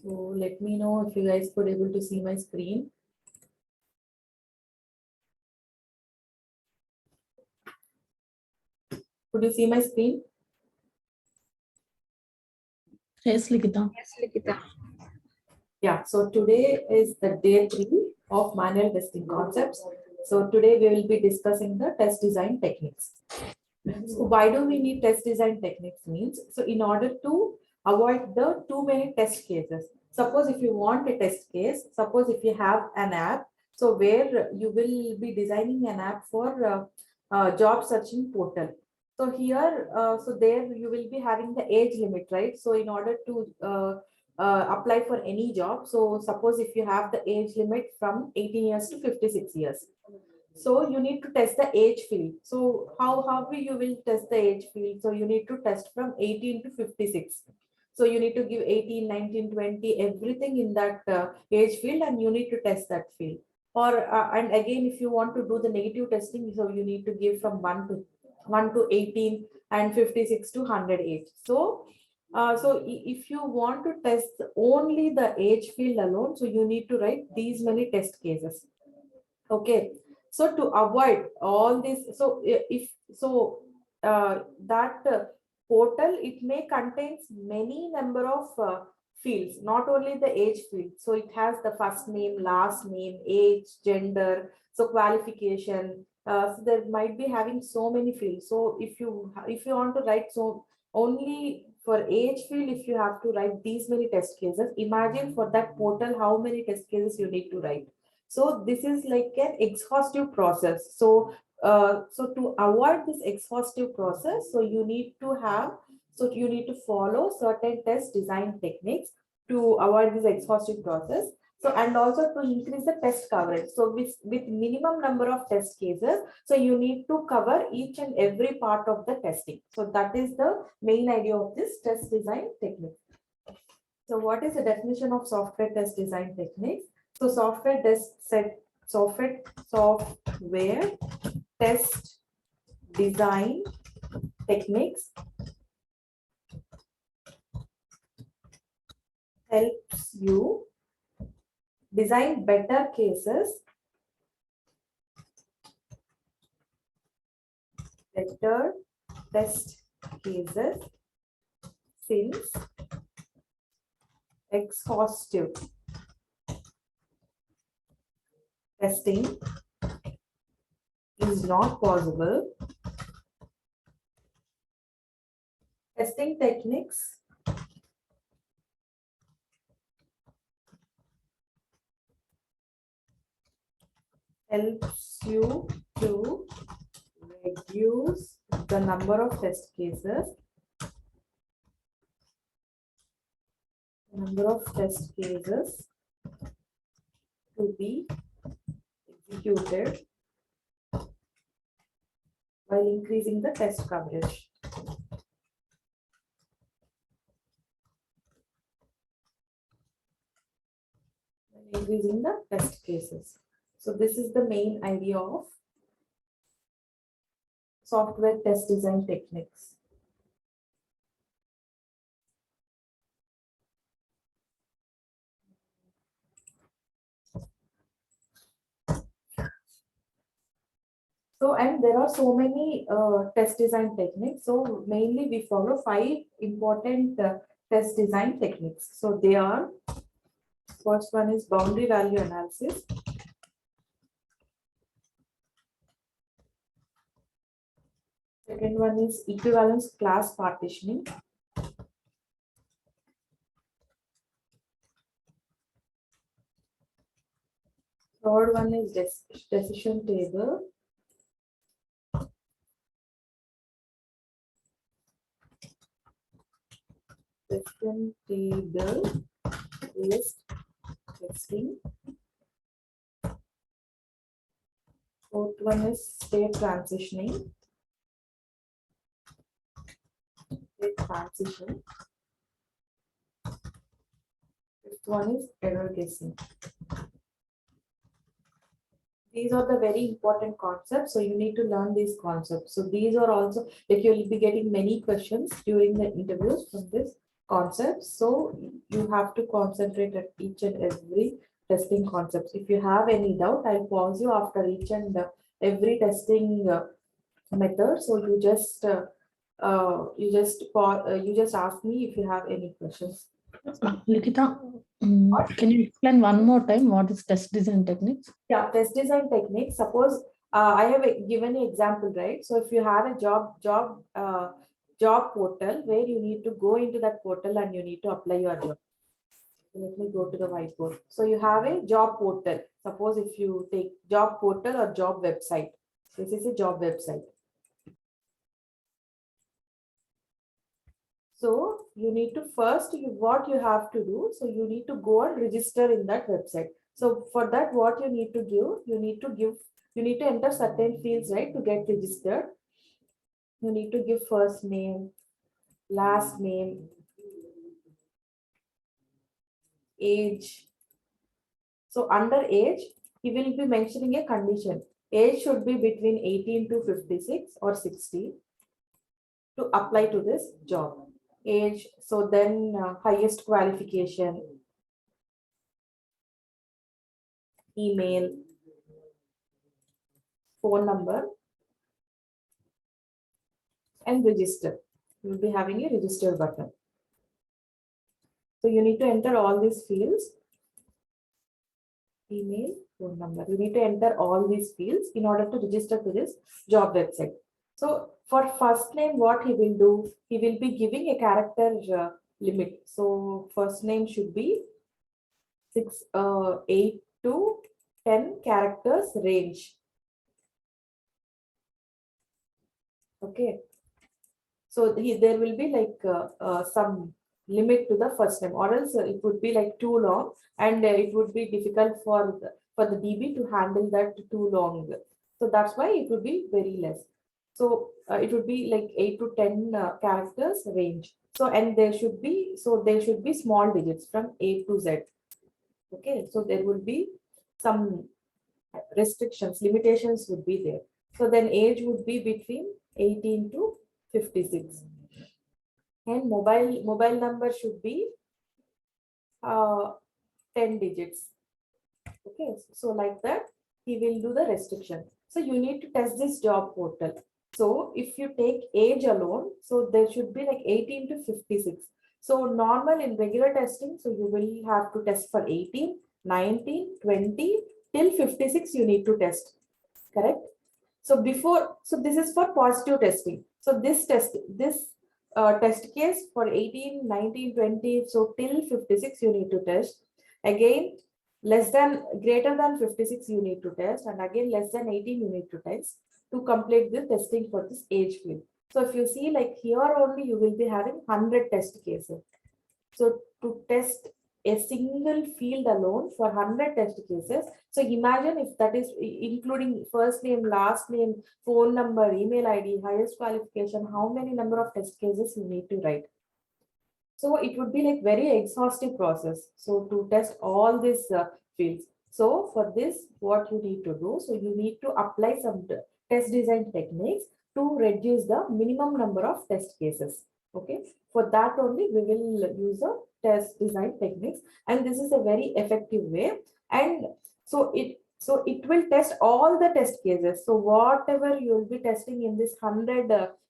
So let me know if you guys could able to see my screen. Could you see my screen? Yes, Likita. Yes, Likita. Yeah, so today is the day 3 of manual testing concepts. So today we will be discussing the test design techniques. So why do we need test design techniques means? So in order to avoid the too many test cases. Suppose if you want a test case, suppose if you have an app, so where you will be designing an app for job searching portal. So here, so there you will be having the age limit, right? So in order to apply for any job, so suppose if you have the age limit from 18 years to 56 years. So you need to test the age field. So how you will test the age field? So you need to test from 18 to 56. So you need to give 18, 19, 20, everything in that age field, and you need to test that field. Or and again, if you want to do the negative testing, so you need to give from 1 to 18 and 56 to 108. So if you want to test only the age field alone, so you need to write these many test cases. Okay, so to avoid all this, so if so that portal, it may contains many number of fields, not only the age field. So it has the first name, last name, age, gender, so qualification. So there might be having so many fields. So if you want to write, so only for age field, if you have to write these many test cases, imagine for that portal how many test cases you need to write. So this is like an exhaustive process. So so to avoid this exhaustive process, so you need to have, so you need to follow certain test design techniques to avoid this exhaustive process. So and also to increase the test coverage. So with minimum number of test cases, so you need to cover each and every part of the testing. So that is the main idea of this test design technique. So what is the definition of software test design techniques? So software test design techniques helps you design better cases, better test cases, since exhaustive testing is not possible. Testing techniques helps you to reduce the number of test cases, to be executed while increasing the test coverage. Increasing the test cases. So this is the main idea of software test design techniques. So, and there are so many test design techniques. So mainly we follow 5 important test design techniques. So they are, first one is boundary value analysis. Second one is equivalence class partitioning. Third one is decision table. Decision table list testing. Fourth one is state transitioning. Transition. Fifth one is error guessing. These are the very important concepts, so you need to learn these concepts. So these are also, like, you will be getting many questions during the interviews from this concepts. So you have to concentrate at each and every testing concepts. If you have any doubt, I'll pause you after each and every testing method. So you just ask me if you have any questions. Likita, can you explain one more time what is test design techniques? Yeah, test design technique. Suppose I have given an example, right? So if you have a job portal where you need to go into that portal and you need to apply your job. Let me go to the whiteboard. So you have a job portal. Suppose if you take job portal or job website. This is a job website. So you need to first, what you have to do, so you need to go and register in that website. So for that, what you need to give, you need to enter certain fields, right, to get registered. You need to give first name, last name, age. So under age, he will be mentioning a condition. Age should be between 18 to 56 or 60 to apply to this job. Age, so then highest qualification, email, phone number, and register. You will be having a register button. So you need to enter all these fields, email, phone number. You need to enter all these fields in order to register to this job website. So for first name, what he will do, he will be giving a character limit. So first name should be 8 to 10 characters range. Okay. So there will be like some limit to the first name, or else it would be like too long, and it would be difficult for the DB to handle that too long. So that's why it would be very less. So it would be like 8 to 10 characters range. So and there should be small digits from A to Z. Okay, so there will be some restrictions, limitations would be there. So then age would be between 18 to 56. And mobile number should be 10 digits. Okay, so like that, he will do the restriction. So you need to test this job portal. So if you take age alone, so there should be like 18 to 56. So normal in regular testing, so you will have to test for 18, 19, 20 till 56 you need to test. Correct? So this is for positive testing. So this test case for 18, 19, 20, so till 56 you need to test. Again, greater than 56 you need to test, and again less than 18 you need to test to complete the testing for this age field. So if you see, like here only you will be having 100 test cases. So to test a single field alone for 100 test cases. So imagine if that is including first name, last name, phone number, email ID, highest qualification, how many number of test cases you need to write. So it would be like very exhaustive process. So to test all these fields. So for this, what you need to do, so you need to apply some test design techniques to reduce the minimum number of test cases. Okay, for that only we will use the test design techniques, and this is a very effective way. And it will test all the test cases. So whatever you will be testing in this 100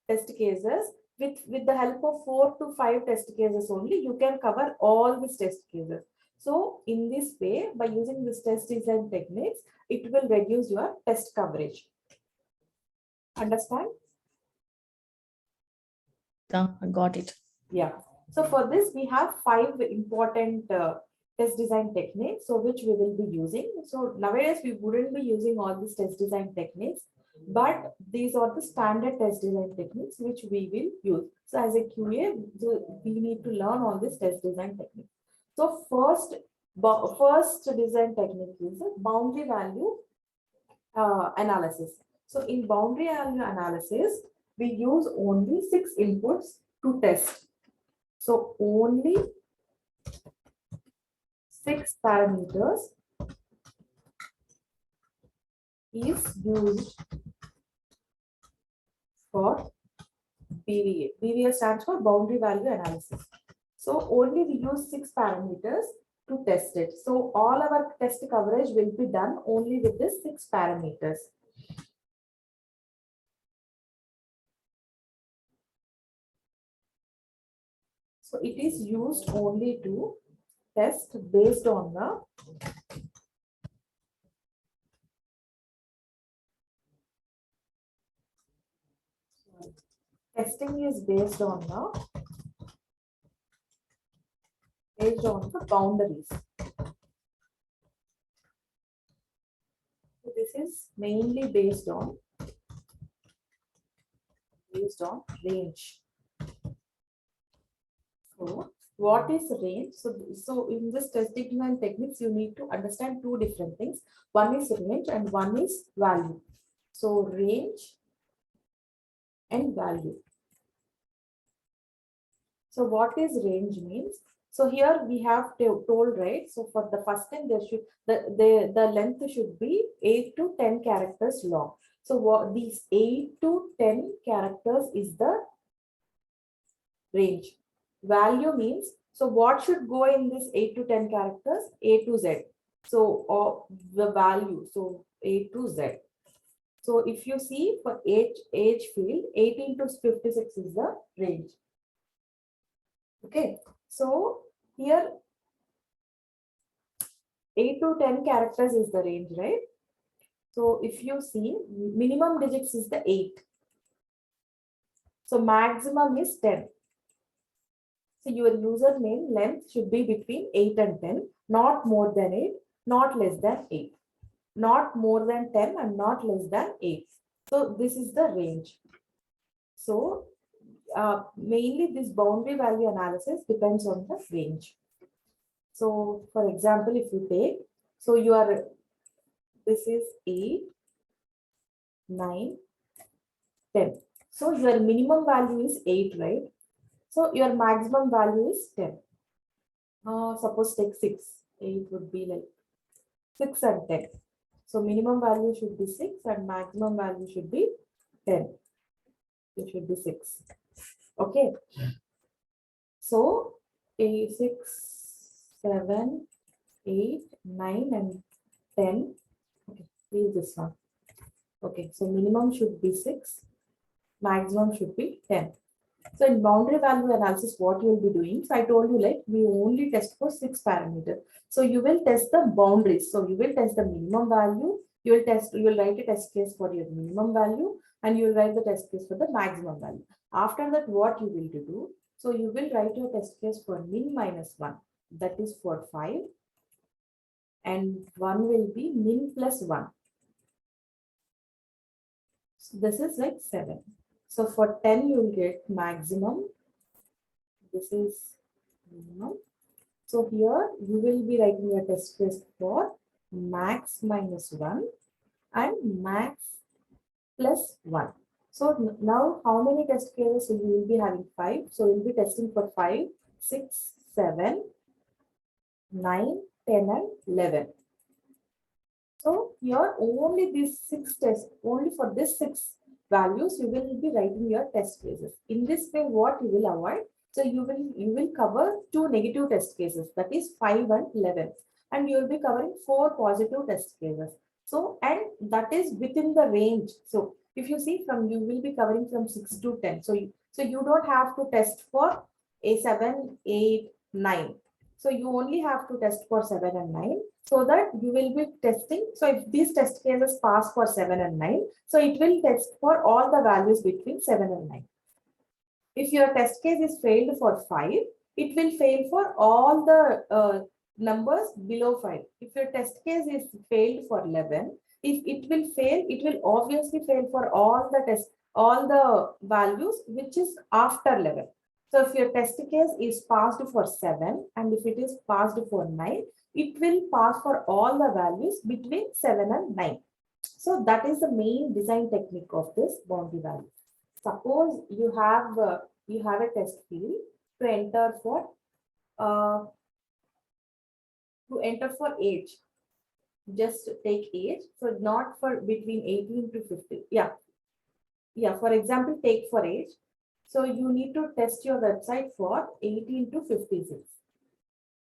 test cases, with the help of 4 to 5 test cases only, you can cover all these test cases. So in this way, by using this test design techniques, it will reduce your test coverage. Understand? I got it. Yeah. So for this, we have 5 important test design techniques, so which we will be using. So nowadays, we wouldn't be using all these test design techniques, but these are the standard test design techniques which we will use. So as a QA, we need to learn all these test design techniques. So first design technique is a boundary value analysis. So in boundary value analysis, we use only 6 inputs to test. So only 6 parameters is used for BVA. BVA stands for boundary value analysis. So only we use 6 parameters to test it. So all our test coverage will be done only with this 6 parameters. So it is used only to test based on the testing is based on the boundaries. So this is mainly based on range. So what is range? So in this testing design techniques, you need to understand two different things. One is range and one is value. So range and value. So what is range means? So here we have told, right? So for the first thing, there should the length should be 8 to 10 characters long. So what these 8 to 10 characters is the range. Value means, so what should go in this 8 to 10 characters? A to Z. So or the value, so A to Z. So if you see for age field, 18 to 56 is the range. Okay, so here 8 to 10 characters is the range, right? So if you see, minimum digits is the 8. So maximum is 10. So your username length should be between 8 and 10, not more than 8, not less than 8. Not more than 10 and not less than 8. So this is the range. So mainly this boundary value analysis depends on the range. So for example, if you take, so you are, this is 8, 9, 10. So your minimum value is 8, right? So your maximum value is 10. Suppose take 6, 8 would be like 6 and 10. So minimum value should be 6 and maximum value should be 10. It should be 6. Okay. So 6, 7, 8, 9 and 10. Okay, leave this one. Okay, so minimum should be 6, maximum should be 10. So in boundary value analysis, what you will be doing? So I told you like we only test for 6 parameters. So you will test the boundaries. So you will test the minimum value. You will write a test case for your minimum value and you will write the test case for the maximum value. After that, what you will do? So you will write your test case for min minus 1. That is for 5. And 1 will be min plus 1. So this is like 7. So for 10, you will get maximum. This is minimum. So here you will be writing a test case for max minus 1 and max plus 1. So now how many test cases you will be having? 5. So we'll be testing for 5, 6, 7, 9, 10 and 11. So here only these 6 tests, only for this 6 values, you will be writing your test cases. In this way, what you will avoid? So you will cover 2 negative test cases, that is 5 and 11, and you will be covering 4 positive test cases. So and that is within the range. So if you see from, you will be covering from 6 to 10. So you don't have to test for a 7, 8, 9. So you only have to test for 7 and 9, so that you will be testing. So if these test cases pass for 7 and 9, so it will test for all the values between 7 and 9. If your test case is failed for 5, it will fail for all the numbers below 5. If your test case is failed for 11, if it will fail, it will obviously fail for all the values which is after 11. So if your test case is passed for 7 and if it is passed for 9, it will pass for all the values between 7 and 9. So that is the main design technique of this boundary value. Suppose you have a test field to enter for age. Just take age. So not for between 18 to 50. Yeah. For example, take for age. So you need to test your website for 18 to 56.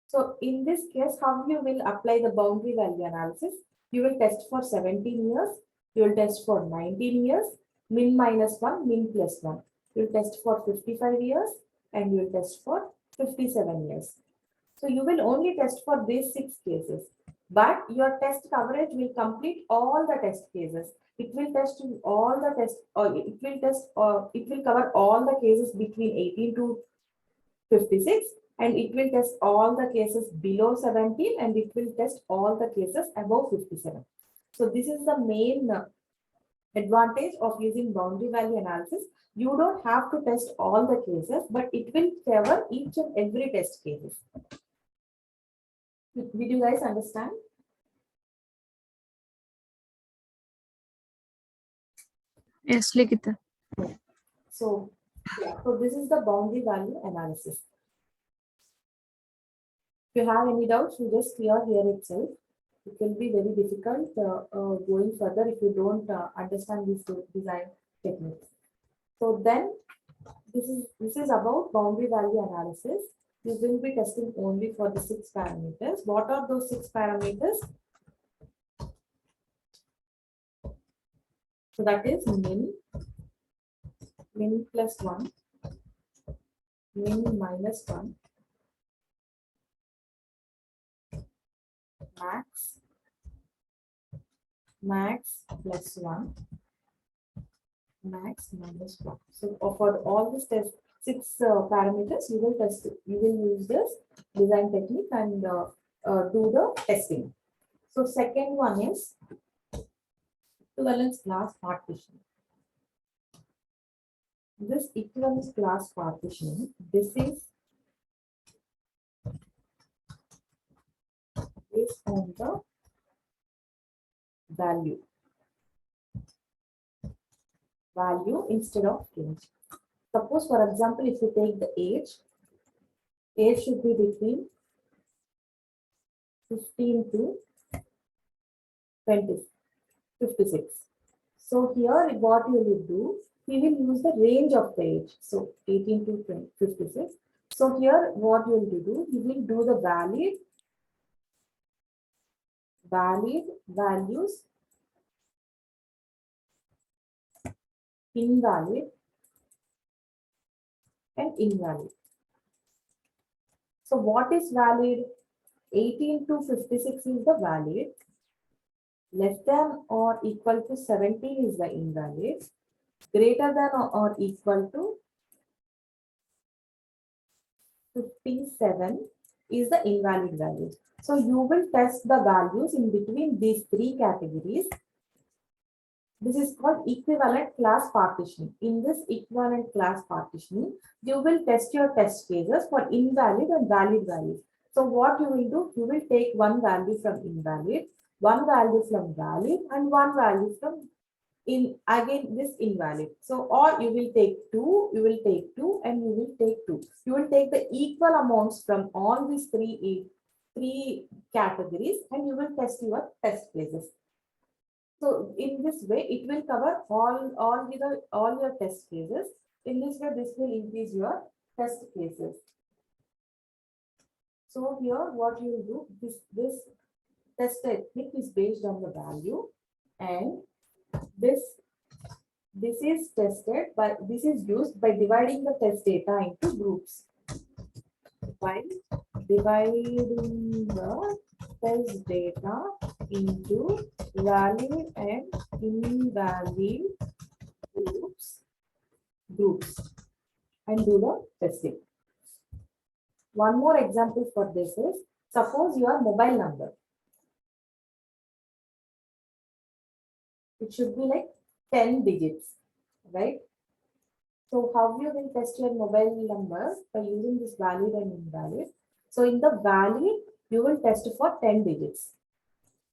So in this case, how you will apply the boundary value analysis? You will test for 17 years, you will test for 19 years, min minus 1, min plus 1. You will test for 55 years and you will test for 57 years. So you will only test for these 6 cases, but your test coverage will complete all the test cases. It will test all the test, or it will cover all the cases between 18 to 56, and it will test all the cases below 17, and it will test all the cases above 57. So this is the main advantage of using boundary value analysis. You don't have to test all the cases, but it will cover each and every test cases. Did you guys understand? Yes, Likita. So, so this is the boundary value analysis. If you have any doubts, you just clear here itself. It will be very difficult going further if you don't understand these design techniques. So then, this is about boundary value analysis. You will be testing only for the 6 parameters. What are those 6 parameters? So that is min plus 1, min minus 1, max plus 1, max minus 1. So for all these 6 parameters, you will use this design technique and do the testing. So second one is equivalence class partition. This equivalence class partitioning, this is based on the value instead of range. Suppose, for example, if you take the age should be between 15 to 56. So here what you will do, we will use the range of the age. So 18 to 56. So here what you will do, you will do the valid values, invalid and invalid. So what is valid? 18 to 56 is the valid. Less than or equal to 17 is the invalid. Greater than or equal to 57 is the invalid value. So you will test the values in between these 3 categories. This is called equivalent class partitioning. In this equivalent class partitioning, you will test your test cases for invalid and valid values. So what you will do, you will take one value from invalid, one value from valid, and one value from again this invalid. So or you will take two, and you will take two. You will take the equal amounts from all these three categories, and you will test your test cases. So in this way, it will cover all your test cases. In this way, this will increase your test cases. So here, what you will do, this test technique is based on the value, and this is tested by, this is used by dividing the test data into groups. By dividing the test data into valid and invalid groups and do the testing. One more example for this is, suppose your mobile number. It should be like 10 digits, right? So how you will test your mobile number? By using this valid and invalid. So in the valid, you will test for 10 digits.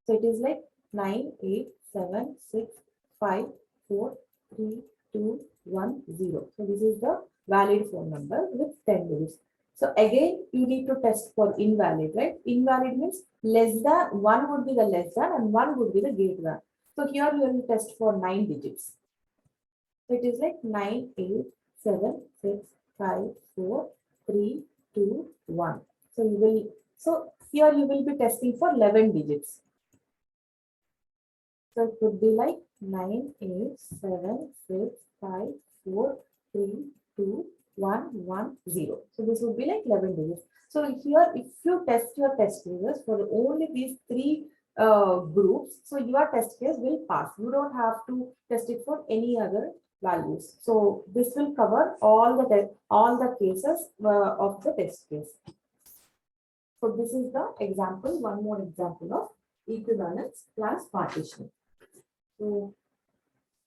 So it is like 9, 8, 7, 6, 5, 4, 3, 2, 1, 0. So this is the valid phone number with 10 digits. So again, you need to test for invalid, right? Invalid means less than, one would be the less than and one would be the greater than. So here you will test for 9 digits. So it is like 9, 8, 7, 6, 5, 4, 3, 2, 1. So you will, so here you will be testing for 11 digits. So it would be like 9, 8, 7, 6, 5, 4, 3, 2, 1, 1, 0. So this would be like 11 digits. So here, if you test your test cases for only these three groups, so your test case will pass. You don't have to test it for any other values. So this will cover all the cases of the test case. So this is the example, one more example of equivalence plus partitioning. So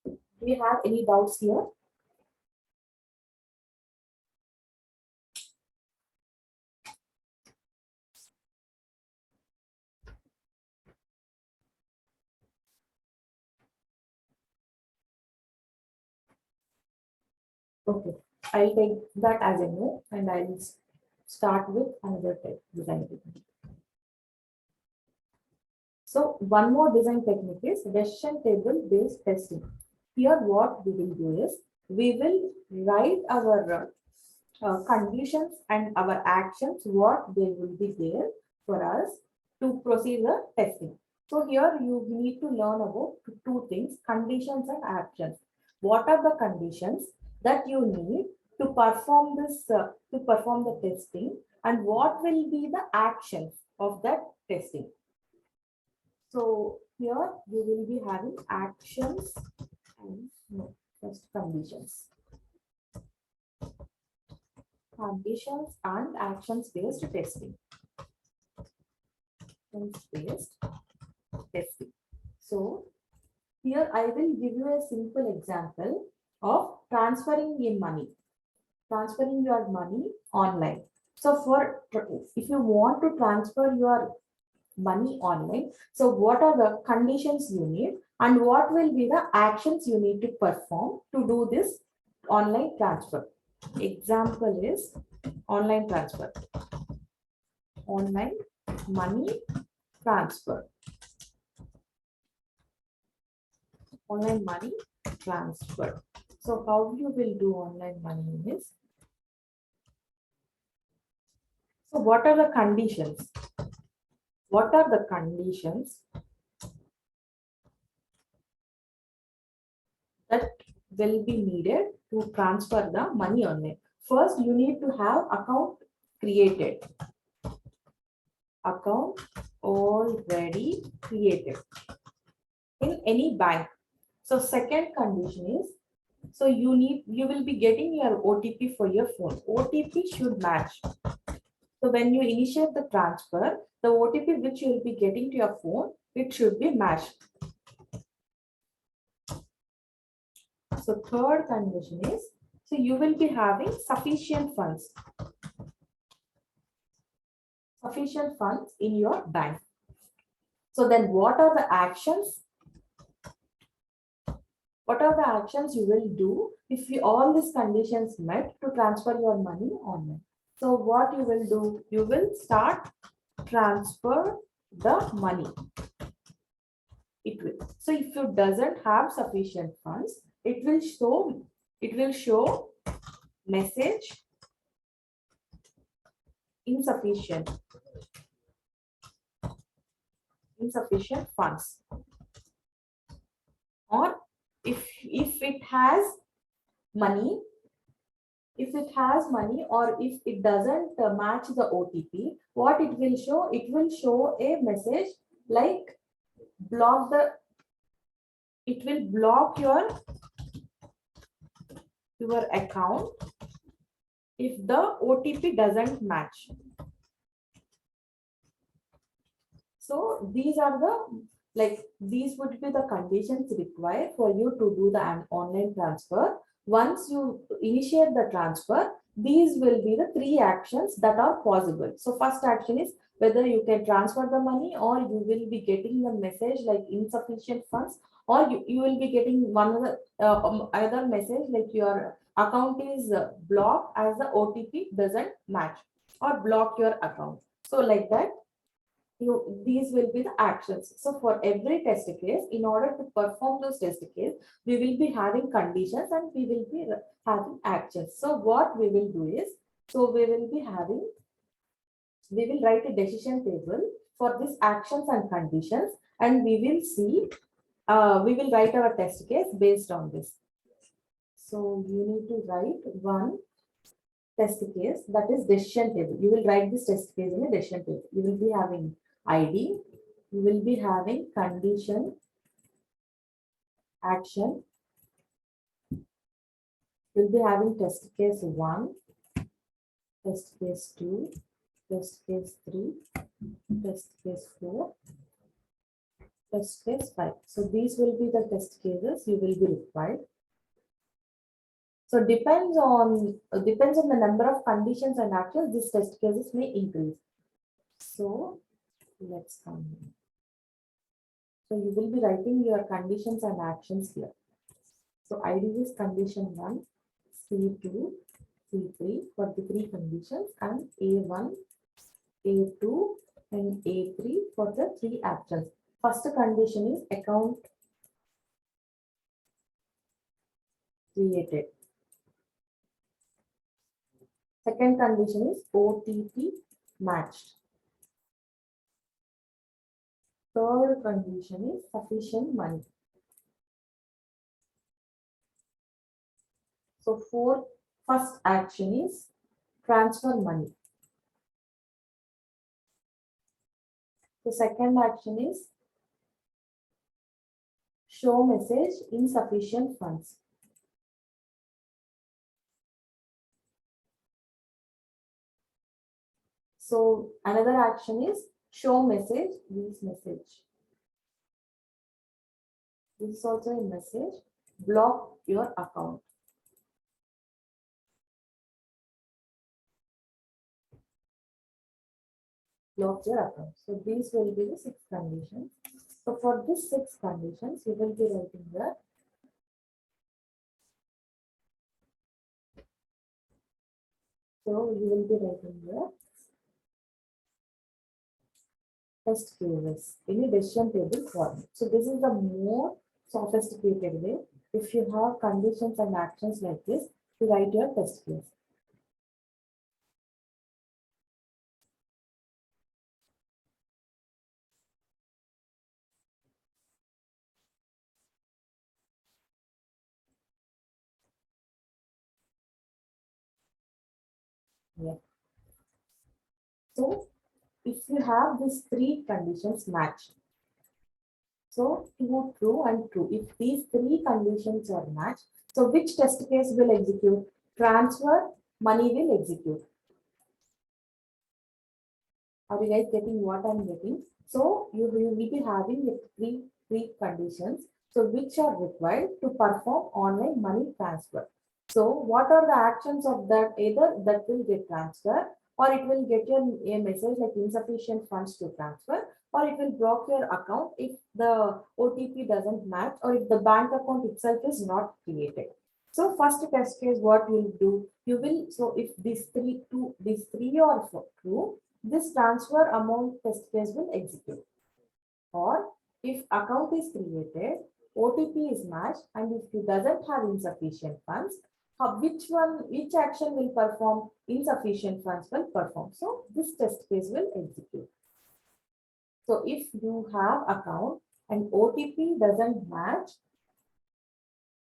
do you have any doubts here? Okay, I'll take that as a no and I'll start with another design technique. So one more design technique is decision table based testing. Here what we will do is we will write our conditions and our actions, what they will be there for us to proceed the testing. So here you need to learn about two things, conditions and actions. What are the conditions that you need to perform this to perform the testing, and what will be the actions of that testing? So here you will be having actions and no, just conditions. Conditions and actions based testing. Based testing. So here I will give you a simple example of transferring in money. Transferring your money online. So for if you want to transfer your money online, so what are the conditions you need and what will be the actions you need to perform to do this online transfer? Example is online transfer. Online money transfer. Online money transfer. So how you will do online money is, so what are the conditions? What are the conditions that will be needed to transfer the money online? First, you need to have account created. Account already created in any bank. So second condition is, so you will be getting your OTP for your phone. OTP should match. So when you initiate the transfer, the OTP which you will be getting to your phone, it should be matched. So third condition is, so you will be having sufficient funds. Sufficient funds in your bank. So then what are the actions? What are the actions you will do if all these conditions met to transfer your money online? So what you will do, you will start transfer the money. It will. So if you doesn't have sufficient funds, it will show message insufficient funds. Or if it has money, or if it doesn't match the OTP, what it will show? It will show a message like it will block your account if the OTP doesn't match. So these are these would be the conditions required for you to do the online transfer. Once you initiate the transfer, these will be the three actions that are possible. So first action is whether you can transfer the money, or you will be getting the message like insufficient funds, or you will be getting one other message like your account is blocked as the OTP doesn't match, or block your account. So like that, these will be the actions. So for every test case, in order to perform those test case, we will be having conditions and we will be having actions. So what we will do is, so we will write a decision table for these actions and conditions, and we will see, we will write our test case based on this. So you need to write one test case, that is decision table. You will write this test case in a decision table. You will be having ID, you will be having condition, action, you will be having test case 1, test case 2, test case 3, test case 4, test case 5. So these will be the test cases you will be required. So depends on the number of conditions and actions, these test cases may increase. So let's come here. So you will be writing your conditions and actions here. So ID is condition 1, C2, C3 for the 3 conditions, and A1, A2, and A3 for the 3 actions. First condition is account created. Second condition is OTP matched. Third condition is sufficient money. So first action is transfer money. The second action is show message insufficient funds. So another action is show message, this message. This is also a message, block your account. Block your account. So these will be the 6 conditions. So for these 6 conditions, you will be writing here. So you will be writing here test cases in a decision table form. So this is the more sophisticated way. If you have conditions and actions like this, to write your test case. Yeah. So if you have these 3 conditions matched, so 2 true and true. If these 3 conditions are matched, so which test case will execute? Transfer money will execute. Are you guys getting what I'm getting? So you will be having the 3 conditions. So which are required to perform online money transfer. So what are the actions of that? Either that will get transferred, or it will get you a message like insufficient funds to transfer, or it will block your account if the OTP doesn't match, or if the bank account itself is not created. So first test case, what you'll do, you will, so if these three are true, this transfer amount test case will execute. Or if account is created, OTP is matched, and if it doesn't have insufficient funds, which action will perform? Insufficient funds will perform. So this test case will execute. So if you have account and OTP doesn't match,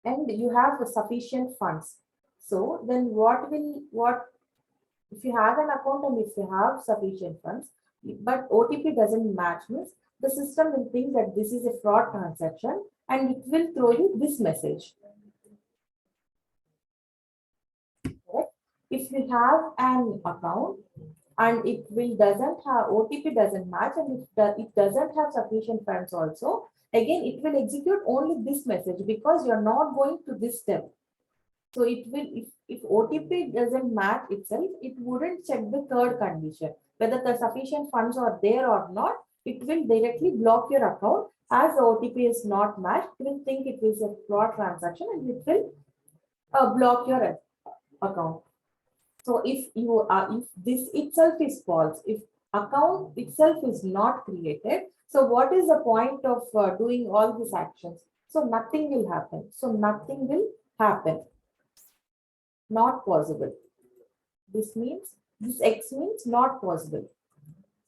and you have sufficient funds, so then what if you have an account and if you have sufficient funds, but OTP doesn't match, means the system will think that this is a fraud transaction and it will throw you this message. Correct? If you have an account and doesn't have OTP doesn't match, and if it doesn't have sufficient funds also, again it will execute only this message because you're not going to this step. So it will, if OTP doesn't match itself, it wouldn't check the third condition, whether the sufficient funds are there or not. It will directly block your account as the OTP is not matched. It will think it is a fraud transaction and it will block your account. So if this itself is false, if account itself is not created. So what is the point of doing all these actions? So nothing will happen. So nothing will happen. Not possible. This means this X means not possible.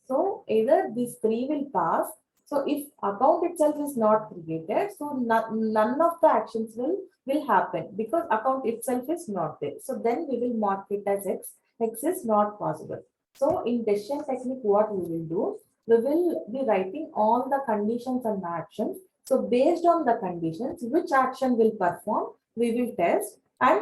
So either these three will pass. So if account itself is not created, so none of the actions will happen because account itself is not there. So then we will mark it as X. X is not possible. So in decision technique, what we will do, we will be writing all the conditions and actions. So based on the conditions, which action will perform, we will test, and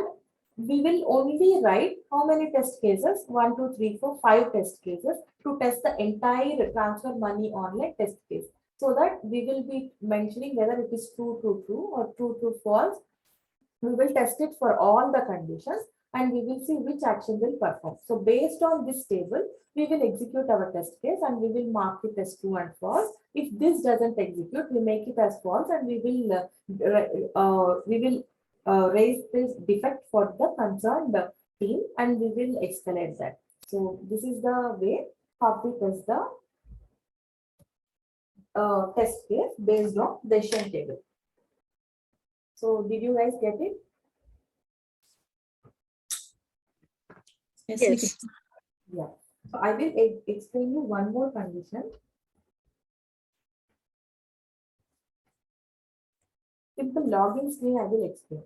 we will only write how many test cases, 1, 2, 3, 4, 5 test cases to test the entire transfer money online test case. So that we will be mentioning whether it is true, true, true or true, true, false. We will test it for all the conditions and we will see which action will perform. So based on this table, we will execute our test case and we will mark it as true and false. If this doesn't execute, we make it as false and we will raise this defect for the concerned team and we will escalate that. So this is the way how we test the test case based on decision table. So did you guys get it? Yes, Yes. Likita. Yeah. So I will explain you one more condition. Simple login screen I will explain.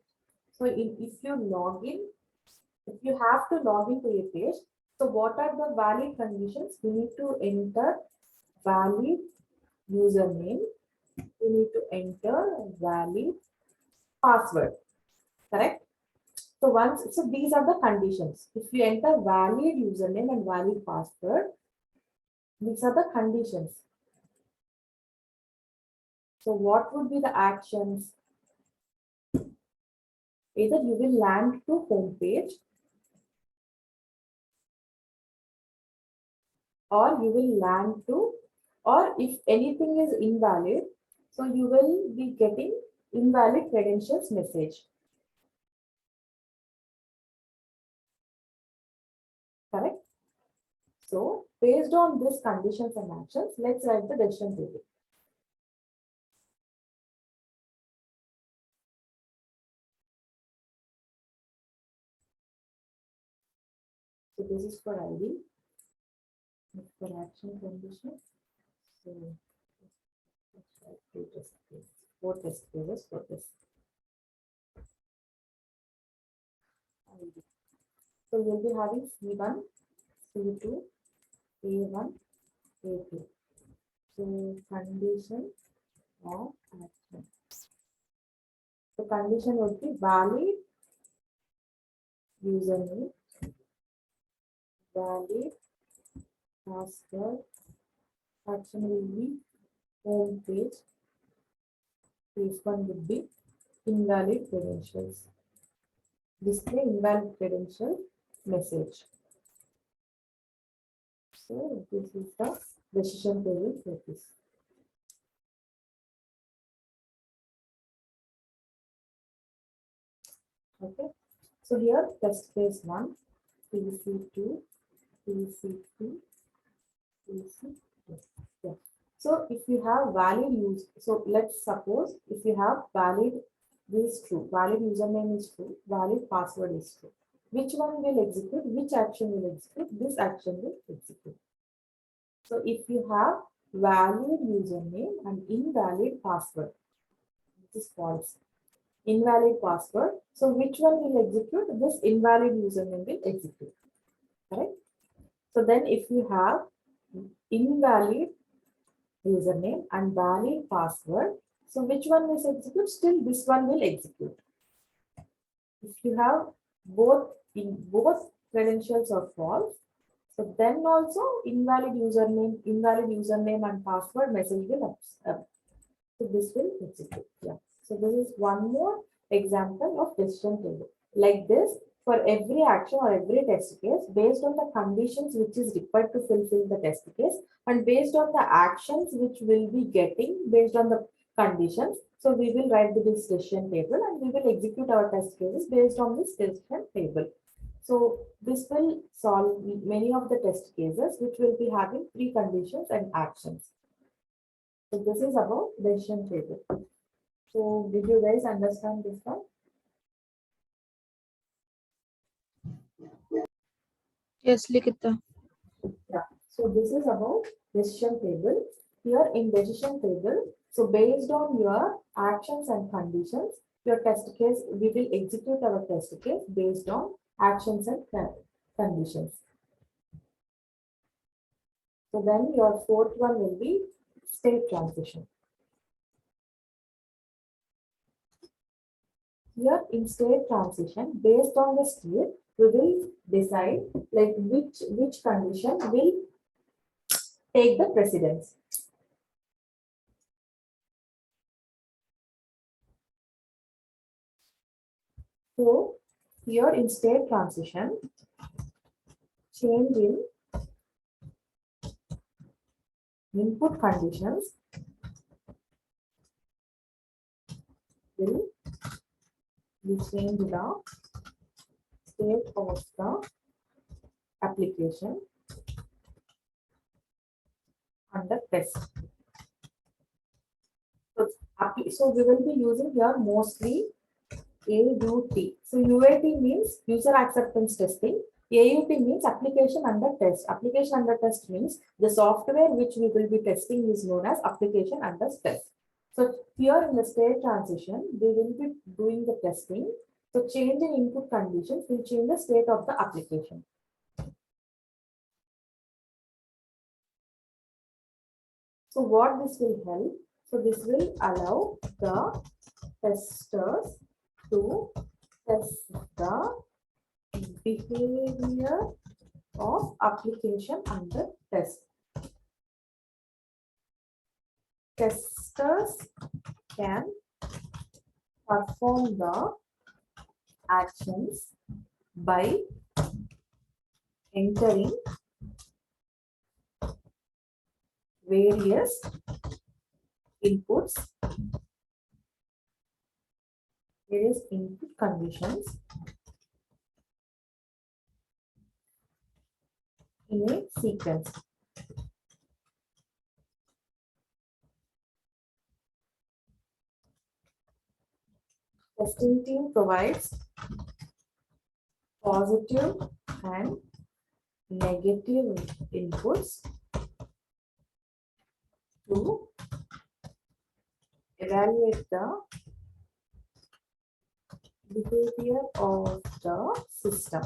So if you log in, if you have to log into a page, so what are the valid conditions? You need to enter valid username. You need to enter valid password. Correct? So these are the conditions. If you enter valid username and valid password, these are the conditions. So what would be the actions? Either you will land to home page or you will land to, or if anything is invalid, so you will be getting invalid credentials message. Correct? So based on these conditions and actions, let's write the decision table. So this is for ID, for action conditions. So let's write two test cases, four test cases for this. ID. So you'll be having C1, C2, A1, A2. So condition of action. The condition would be valid username, valid password, action will be home page, this one would be invalid credentials, display invalid credential message. So this is the decision table for this. Okay, so here test case 1, TC2, TC3, TC2. Yeah. So if you have valid use, so let's suppose if you have valid, this is true, valid username is true, valid password is true. Which one will execute? Which action will execute? This action will execute. So if you have valid username and invalid password, this is false. Invalid password. So which one will execute? This invalid username will execute. Correct? So then if you have invalid username and valid password, so which one will execute? Still this one will execute. If you have both credentials are false, so then also invalid username and password message will up. So this will execute. Yeah. So this is one more example of decision table. Like this, for every action or every test case, based on the conditions which is required to fulfill the test case, and based on the actions which will be getting based on the conditions. So we will write this decision table and we will execute our test cases based on this decision table. So this will solve many of the test cases which will be having preconditions and actions. So this is about decision table. So did you guys understand this one? Yes, Likita. Yeah. So this is about decision table. Here in decision table, so based on your actions and conditions, your test case, we will execute our test case based on actions and conditions. So then your fourth one will be state transition. Here in state transition, based on the state, we will decide like which condition will take the precedence. So here in state transition, change in input conditions will change the state of the application under test. So we will be using here mostly AUT. So UAT means user acceptance testing. AUT means application under test. Application under test means the software which we will be testing is known as application under test. So here in the state transition, we will be doing the testing. So change in input conditions will change the state of the application. So what this will help? So this will allow the testers to test the behavior of application under test. Testers can perform the actions by entering various inputs, various input conditions in a sequence. Testing team provides positive and negative inputs to evaluate the behavior of the system.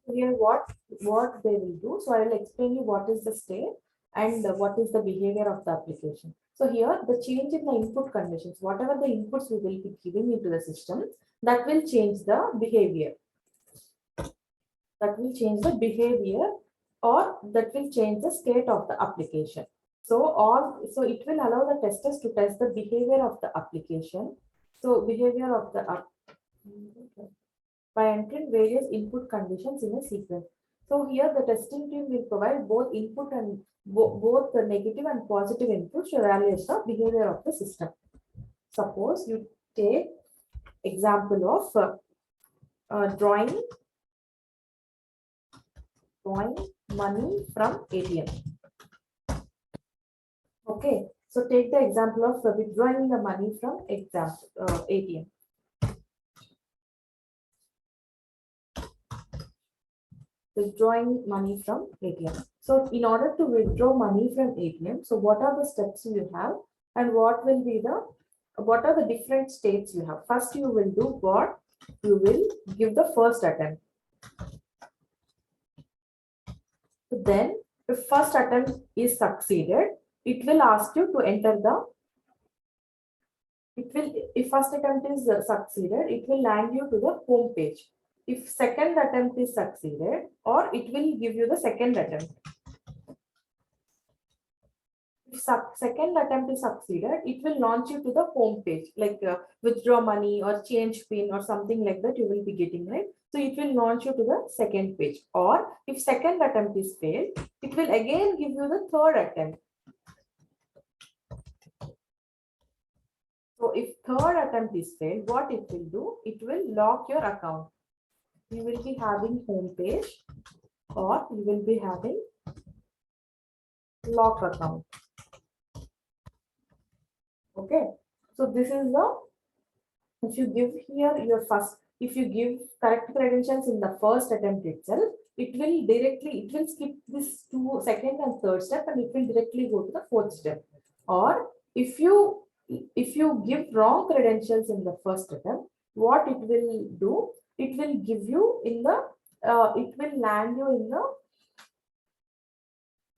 Here what they will do. So I will explain you what is the state and what is the behavior of the application. So here the change in the input conditions, whatever the inputs we will be giving into the system, that will change the behavior. That will change the behavior or that will change the state of the application. So it will allow the testers to test the behavior of the application. So behavior of the by entering various input conditions in a sequence. So here the testing team will provide both input and both the negative and positive inputs to evaluate the behavior of the system. Suppose you take example of drawing money from ATM. Okay, so take the example of withdrawing the money from ATM. Withdrawing money from ATM. So in order to withdraw money from ATM, so what are the steps you have and what are the different states you have? First you will do what? You will give the first attempt. Then if first attempt is succeeded, it will ask you to enter if first attempt is succeeded, it will land you to the home page. If second attempt is succeeded, or it will give you the second attempt. If second attempt is succeeded, it will launch you to the home page, like withdraw money or change PIN or something like that you will be getting, right? So it will launch you to the second page. Or if second attempt is failed, it will again give you the third attempt. So if third attempt is failed, what it will do? It will lock your account. you will be having home page or you will be having lock account. Okay, so this is the, if you give here your first, if you give correct credentials in the first attempt itself, it will skip this two second and third step and it will directly go to the fourth step. Or if you give wrong credentials in the first attempt, what it will do, it will give you in the it will land you in the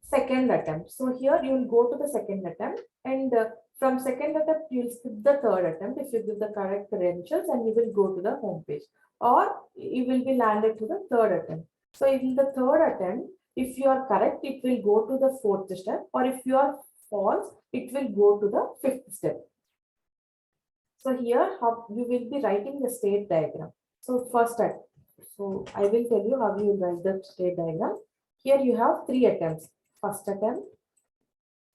second attempt. So here you will go to the second attempt, and from second attempt you will skip the third attempt if you give the correct credentials, and you will go to the home page, or you will be landed to the third attempt. So in the third attempt, if you are correct, it will go to the fourth step, or if you are false, it will go to the fifth step. So here how you will be writing the state diagram. So first attempt. So I will tell you how you will write the state diagram. Here you have three attempts. First attempt,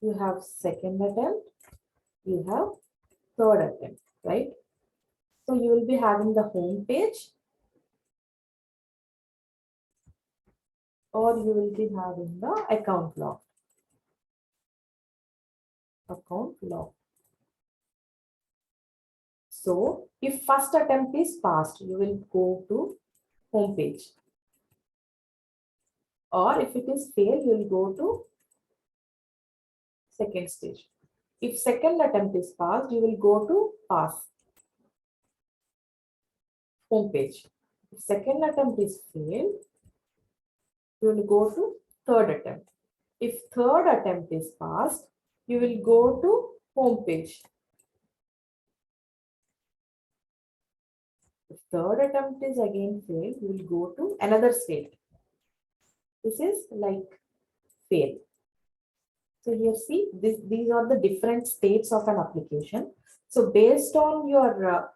you have second attempt, you have third attempt, right? So you will be having the home page, or you will be having the account log. Account log. So if first attempt is passed, you will go to home page. Or if it is failed, you will go to second stage. If second attempt is passed, you will go to pass, home page. If second attempt is failed, you will go to third attempt. If third attempt is passed, you will go to home page. If third attempt is again failed, you will go to another state. This is like fail. So here see, these are the different states of an application. So based on your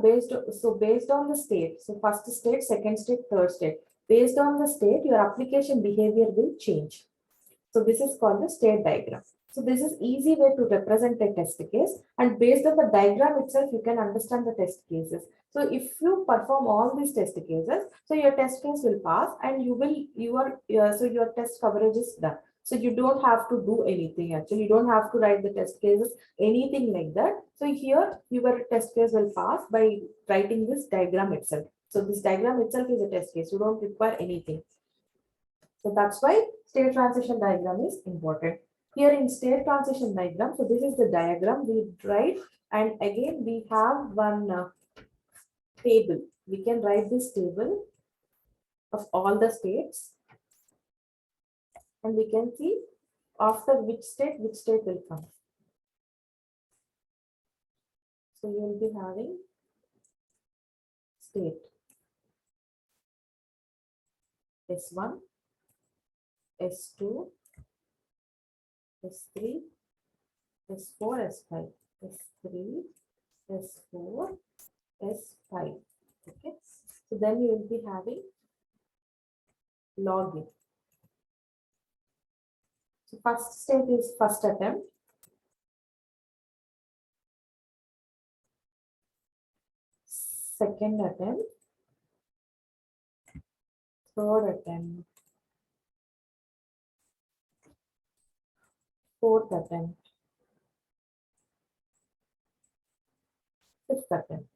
based on the state, so first state, second state, third state, based on the state, your application behavior will change. So this is called the state diagram. So this is easy way to represent a test case, and based on the diagram itself, you can understand the test cases. So if you perform all these test cases, so your test case will pass, and your test coverage is done. So you don't have to do anything actually. You don't have to write the test cases, anything like that. So here your test case will pass by writing this diagram itself. So this diagram itself is a test case. You don't require anything. So that's why state transition diagram is important. Here in state transition diagram, so this is the diagram we write, and again we have one table. We can write this table of all the states, and we can see after which state will come. So you will be having state S1, S2, S3, S4, S5, S3, S4, S5. Okay. So then you will be having login. So first state is first attempt. Second attempt. Third attempt. Fourth attempt. Fifth attempt.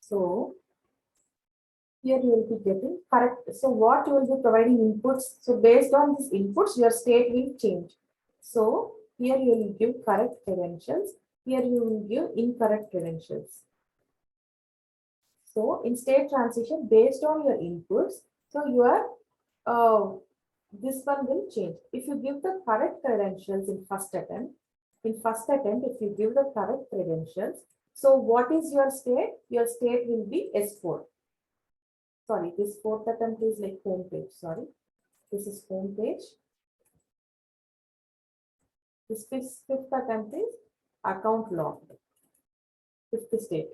So here you will be getting correct. So what you will be providing inputs. So based on these inputs, your state will change. So here you will give correct credentials. Here you will give incorrect credentials. So in state transition, based on your inputs, so your this one will change. If you give the correct credentials in first attempt, if you give the correct credentials, so what is your state? Your state will be S4. Sorry, this fourth attempt is like home page. Sorry, this is home page. This fifth attempt is account logged. Fifth state.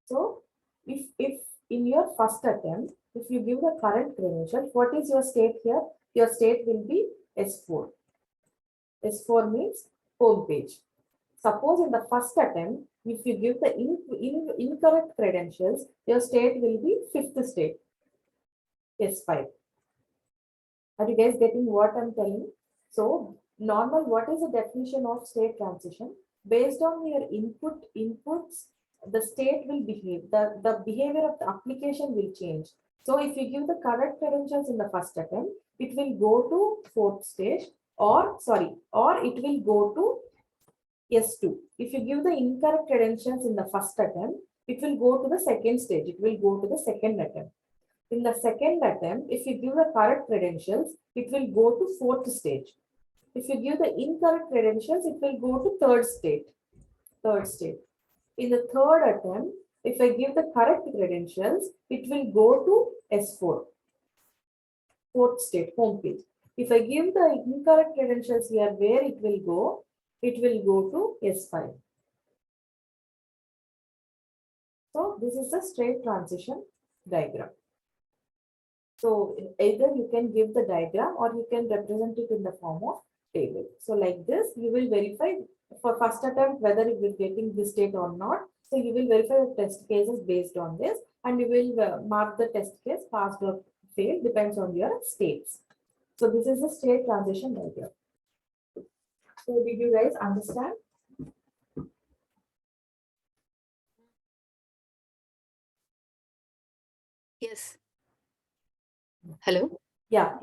So if in your first attempt, if you give the correct credential, what is your state here? Your state will be S4. S4 means home page. Suppose in the first attempt, if you give the incorrect credentials, your state will be fifth state. S5. Are you guys getting what I'm telling? So normal, what is the definition of state transition? Based on your inputs, the state will behave. The behavior of the application will change. So if you give the correct credentials in the first attempt, it will go to fourth stage, or it will go to S2. If you give the incorrect credentials in the first attempt, it will go to the second stage. It will go to the second attempt. In the second attempt, if you give the correct credentials, it will go to fourth stage. If you give the incorrect credentials, it will go to third state. In the third attempt, if I give the correct credentials, it will go to S4, fourth state, home page. If I give the incorrect credentials here, where it will go? It will go to S5. So this is the state transition diagram. So either you can give the diagram or you can represent it in the form of table. So like this, you will verify for first attempt whether you will getting this state or not. So you will verify the test cases based on this, and you will mark the test case passed or failed, depends on your states. So this is the state transition diagram. So did you guys understand? Yes. Hello? Yeah.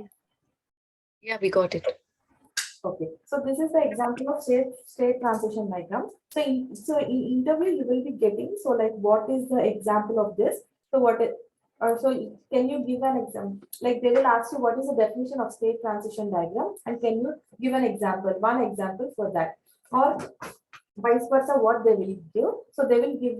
Yeah, we got it. Okay, so this is the example of state transition diagram. So in interview you will be getting, so like what is the example of this? So so can you give an example? Like they will ask you what is the definition of state transition diagram, and can you give an example, one example for that, or vice versa, what they will give. So they will give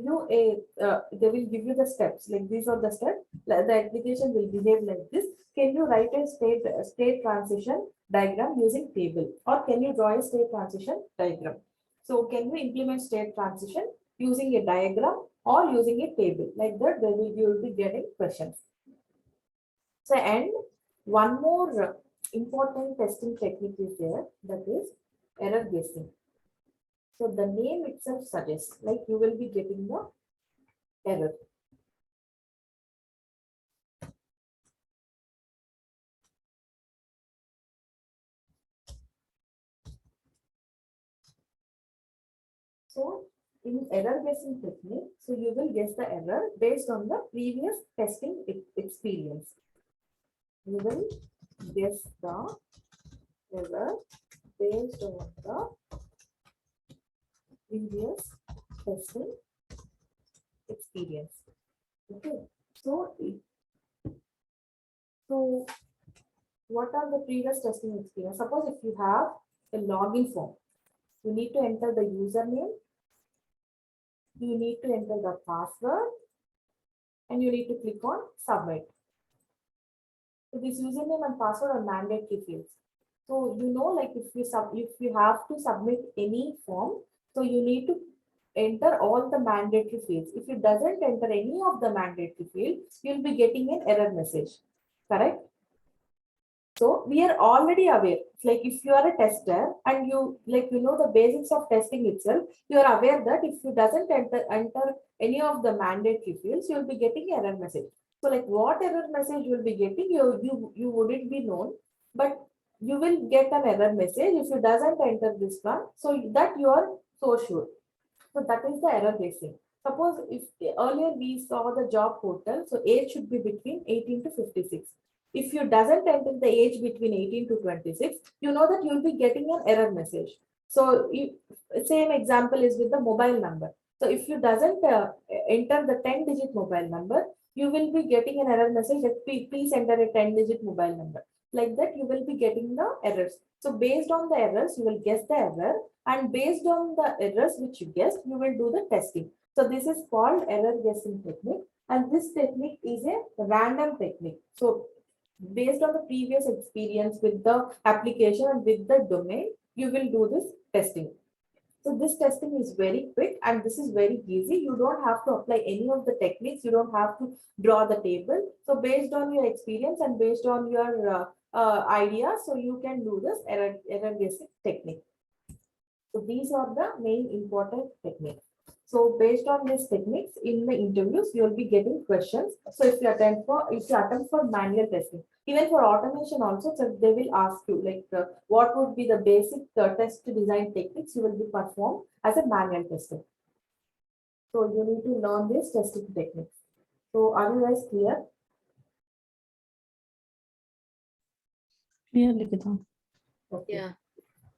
you the steps, like these are the steps. The application will behave like this. Can you write a state transition diagram using table, or can you draw a state transition diagram? So can you implement state transition using a diagram or using a table? Like that, you will be getting questions. So, and one more important testing technique is there, that is error guessing. So the name itself suggests, like you will be getting the error. So in error guessing technique, so you will guess the error based on the previous testing experience. You will guess the error based on the previous testing experience. Okay. So what are the previous testing experience? Suppose if you have a login form, you need to enter the username, you need to enter the password, and you need to click on submit. So this username and password are mandatory fields. So you know, like if you have to submit any form, so you need to enter all the mandatory fields. If you doesn't enter any of the mandatory fields, you'll be getting an error message. Correct? So we are already aware, like if you are a tester and you know the basics of testing itself, you are aware that if you doesn't enter any of the mandatory fields, you will be getting error message. So like what error message you will be getting, you wouldn't be known, but you will get an error message if you doesn't enter this one, so that you are so sure. So that is the error guessing. Suppose if earlier we saw the job portal, so age should be between 18 to 56. If you doesn't enter the age between 18 to 26, you know that you'll be getting an error message. So same example is with the mobile number. So if you doesn't enter the 10-digit mobile number, you will be getting an error message that please enter a 10-digit mobile number. Like that, you will be getting the errors. So based on the errors, you will guess the error, and based on the errors which you guessed, you will do the testing. So this is called error guessing technique, and this technique is a random technique. So based on the previous experience with the application and with the domain, you will do this testing. So this testing is very quick and this is very easy. You don't have to apply any of the techniques. You don't have to draw the table. So based on your experience and based on your idea, so you can do this error guessing technique. So these are the main important techniques. So based on these techniques in the interviews, you will be getting questions. So if you attempt for manual testing, even for automation also, so they will ask you like what would be the basic test design techniques you will be performed as a manual tester. So you need to learn these testing techniques. So are you guys clear? Clear, Likita. Okay. Yeah.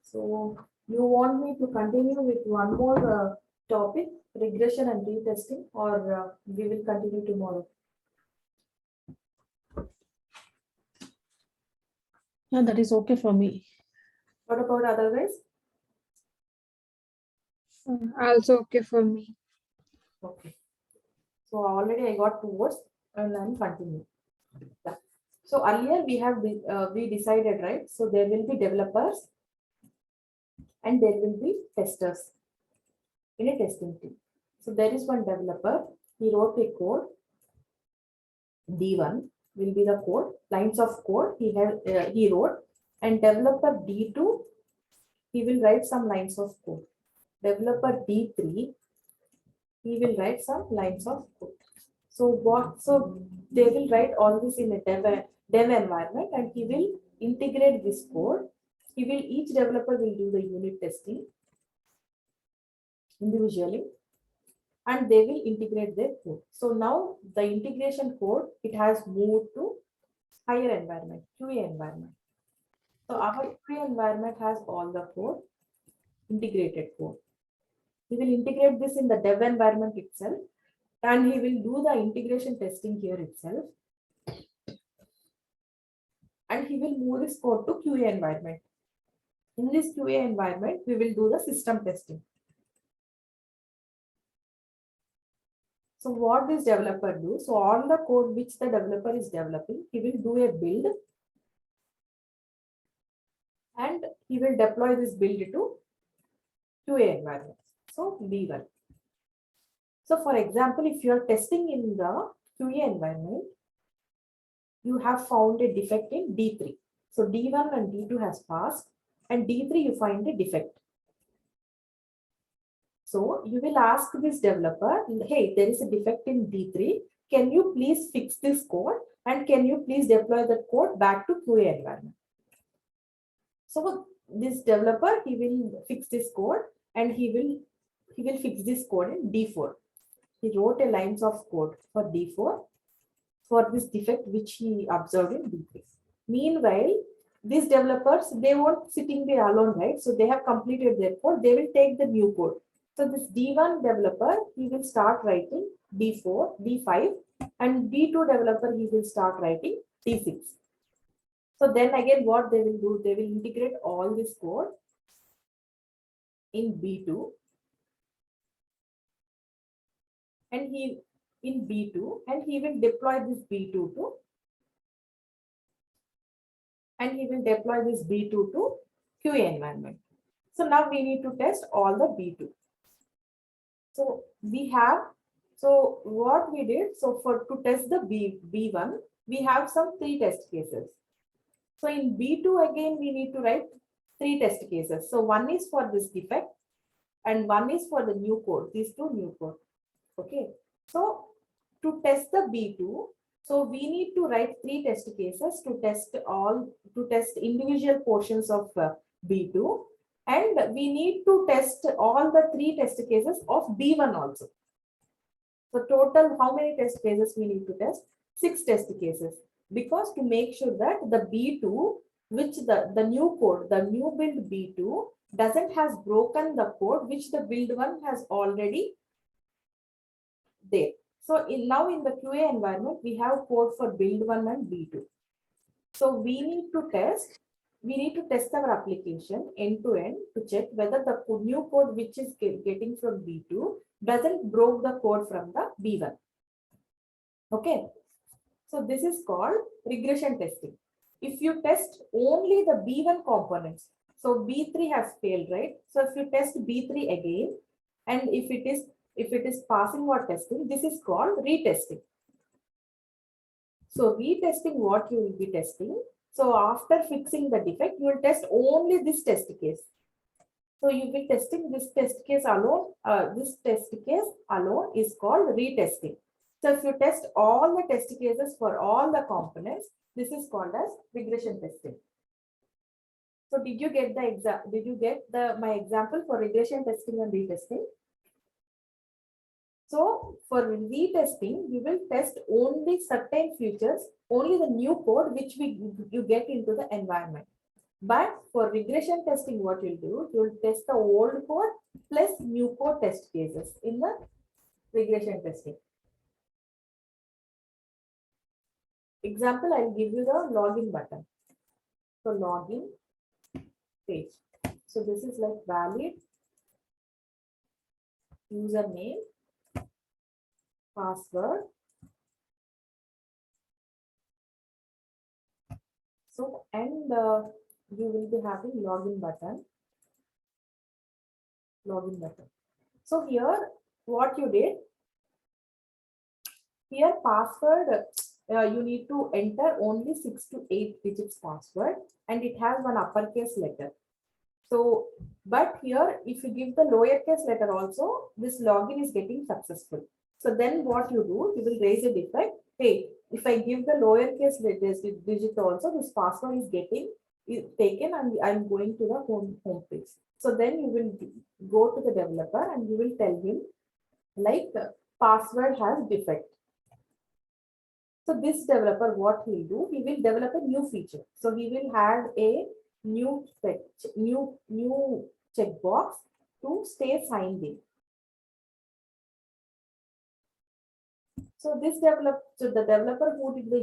So you want me to continue with one more topic, regression and retesting, or we will continue tomorrow? Yeah, that is okay for me. What about otherwise? Also okay for me. Okay. So already I got two words and then continue. Yeah. So earlier we decided, right? So there will be developers and there will be testers in a testing team. So there is one developer, he wrote a code, D1 will be the code, lines of code he wrote, and developer D2, he will write some lines of code. Developer D3, he will write some lines of code. So they will write all this in a dev environment and he will integrate this code. Each developer will do the unit testing individually and they will integrate their code. So now the integration code, it has moved to higher environment, QA environment. So our QA environment has all the code, integrated code. He will integrate this in the dev environment itself and he will do the integration testing here itself. And he will move this code to QA environment. In this QA environment, we will do the system testing. So what this developer do? So all the code which the developer is developing, he will do a build and he will deploy this build to QA environment. So D1. So for example, if you are testing in the QA environment, you have found a defect in D3. So D1 and D2 has passed and D3 you find a defect. So you will ask this developer, hey, there is a defect in D3. Can you please fix this code and can you please deploy the code back to QA environment? So this developer, he will fix this code and he will fix this code in D4. He wrote a lines of code for D4 for this defect which he observed in D3. Meanwhile, these developers, they won't sitting there alone, right? So they have completed their code. They will take the new code. So this D1 developer, he will start writing D4, D5, and D2 developer, he will start writing D6. So then again, what they will do, they will integrate all this code in B2 and he will deploy this B2 to QA environment. So now we need to test all the B2. So what we did, so to test the B1, we have some 3 test cases. So in B2 again, we need to write 3 test cases. So one is for this defect and one is for the new code, these 2 new code. Okay. So to test the B2, so we need to write 3 test cases to test individual portions of B2. And we need to test all the 3 test cases of B1 also. So total, how many test cases we need to test? 6 test cases. Because to make sure that the B2, which the new code, the new build B2 doesn't has broken the code which the build one has already there. So now in the QA environment, we have code for build 1 and B2. So we need to test our application end to end to check whether the new code which is getting from B2 doesn't broke the code from the B1. Okay. So this is called regression testing. If you test only the B1 components, so B3 has failed, right? So if you test B3 again, and if it is passing or testing, this is called retesting. So retesting, what you will be testing. So after fixing the defect, you will test only this test case. So you will be testing this test case alone. This test case alone is called retesting. So if you test all the test cases for all the components, this is called as regression testing. So did you get my example for regression testing and retesting? So for retesting, you will test only certain features, only the new code which you get into the environment. But for regression testing, what you'll do, you'll test the old code plus new code test cases in the regression testing. Example, I'll give you the login button. So login page. So this is like valid username, password. So, and you will be having login button. Login button. So here, what you did, here password, you need to enter only 6 to 8 digits password, and it has one uppercase letter. So, but here, if you give the lowercase letter also, this login is getting successful. So then what you do, you will raise a defect. Hey, if I give the lowercase digit also, this password is getting taken and I'm going to the home page. So then you will go to the developer and you will tell him like password has defect. So this developer, what he'll do, he will develop a new feature. So he will add a new checkbox to stay signed in. So this the developer who did the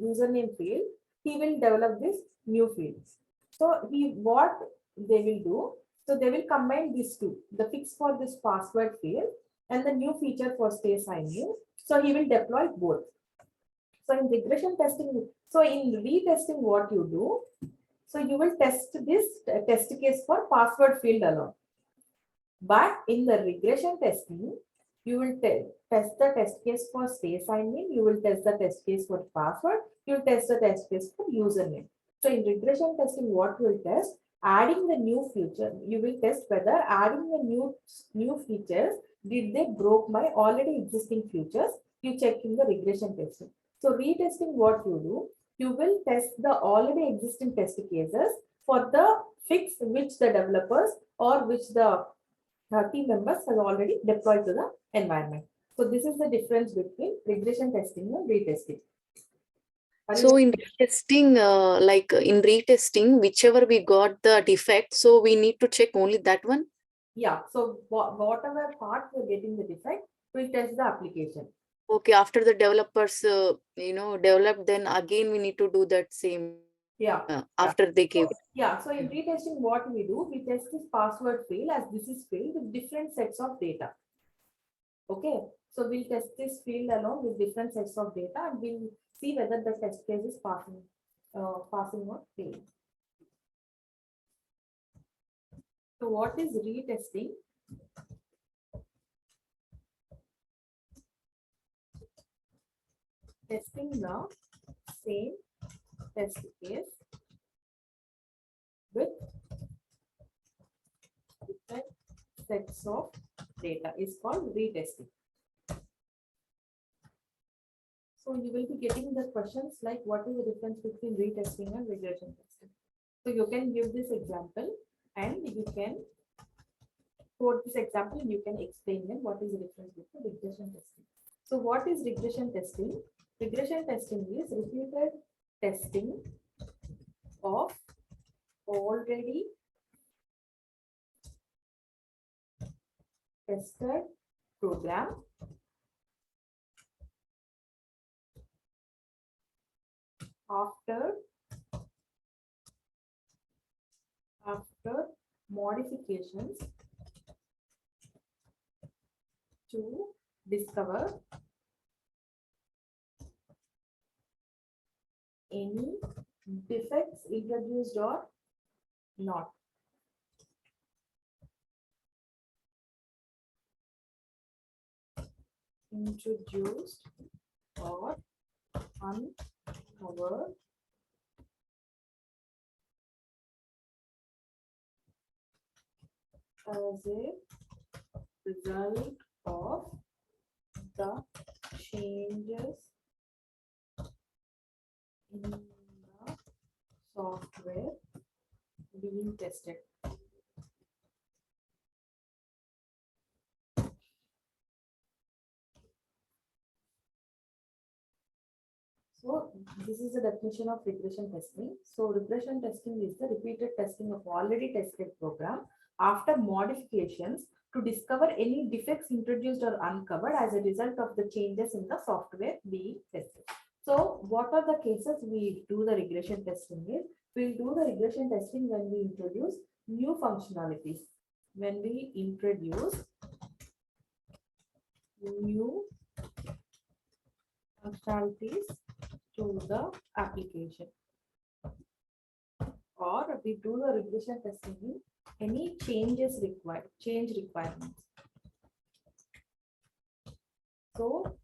username field, he will develop this new fields. So what they will do, so they will combine these two, the fix for this password field and the new feature for stay signed in. So he will deploy both. So in regression testing, so in retesting, what you do, so you will test this test case for password field alone. But in the regression testing, you will test the test case for stay signed in, you will test the test case for password, you will test the test case for username. So in regression testing, what you will test? Adding the new feature, you will test whether adding the new features, did they broke my already existing features? You check in the regression testing. So retesting, what you do, you will test the already existing test cases for the fix which the developers or which the team members have already deployed to the environment. So this is the difference between regression testing and retesting. So in retesting, in retesting, whichever we got the defect, so we need to check only that one. Yeah. So whatever part we're getting the defect, we'll test the application. Okay. After the developers, developed, then again we need to do that same. Yeah. After they gave. Yeah. So in retesting, what we do, we test this password field as this is field with different sets of data. Okay. So we'll test this field along with different sets of data and we'll see whether the test case is passing or failing. So what is retesting? Testing the same test case with different sets of data is called retesting. So you will be getting the questions like what is the difference between retesting and regression testing. So you can give this example and you can quote this example and you can explain them what is the difference between regression testing. So what is regression testing? Regression testing is repeated testing of already tested program after modifications to discover any defects introduced or not. Introduced or uncovered as a result of the changes in the software being tested. So this is the definition of regression testing. So regression testing is the repeated testing of already tested program after modifications to discover any defects introduced or uncovered as a result of the changes in the software being tested. So what are the cases we do the regression testing is? We'll do the regression testing when we introduce new functionalities. When we introduce new functionalities to the application, or we do the regression testing in any change requirements. So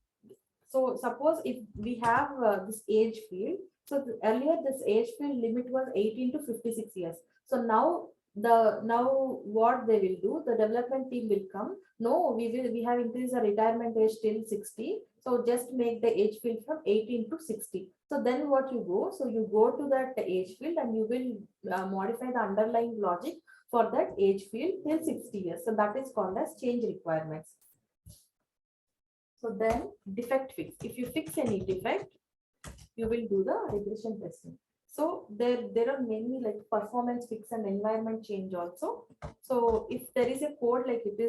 suppose if we have this age field, so earlier this age field limit was 18 to 56 years. So now what they will do, the development team will come. No, we have increased the retirement age till 60. So just make the age field from 18 to 60. So then what you go? So you go to that age field and you will modify the underlying logic for that age field till 60 years. So that is called as change requirements. So then defect fix. If you fix any defect, you will do the regression testing. So there are many like performance fix and environment change also. So if there is a code like it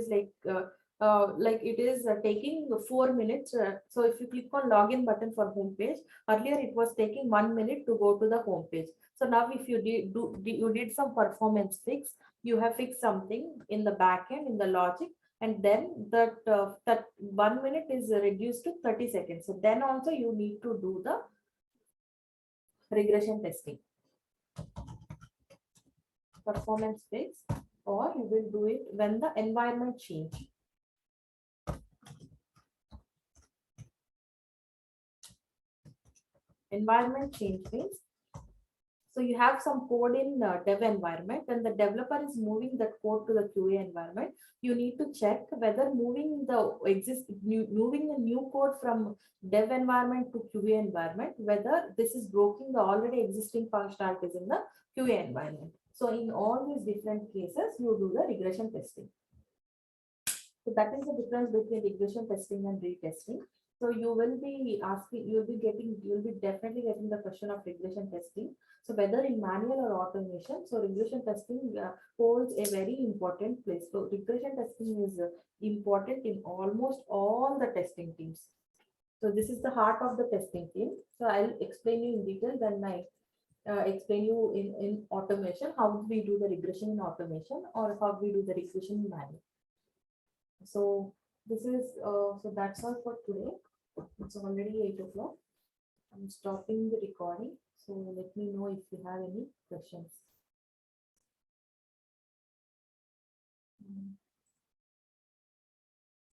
is taking 4 minutes. So if you click on login button for home page, earlier it was taking 1 minute to go to the home page. So now if you you did some performance fix, you have fixed something in the backend in the logic, and then that 1 minute is reduced to 30 seconds. So then also you need to do the regression testing, performance fix, or you will do it when the environment change. Environment change means, so you have some code in dev environment. When the developer is moving that code to the QA environment, you need to check whether moving the new code from dev environment to QA environment, whether this is breaking the already existing functionalities in the QA environment. So in all these different cases, you do the regression testing. So that is the difference between regression testing and retesting. So you will be asking, you'll be definitely getting the question of regression testing. So whether in manual or automation, so regression testing holds a very important place. So regression testing is important in almost all the testing teams. So this is the heart of the testing team. So I'll explain you in detail when I explain you in automation, how we do the regression in automation or how we do the regression in manual. So this is so that's all for today. It's already 8 o'clock. I'm stopping the recording. So let me know if you have any questions.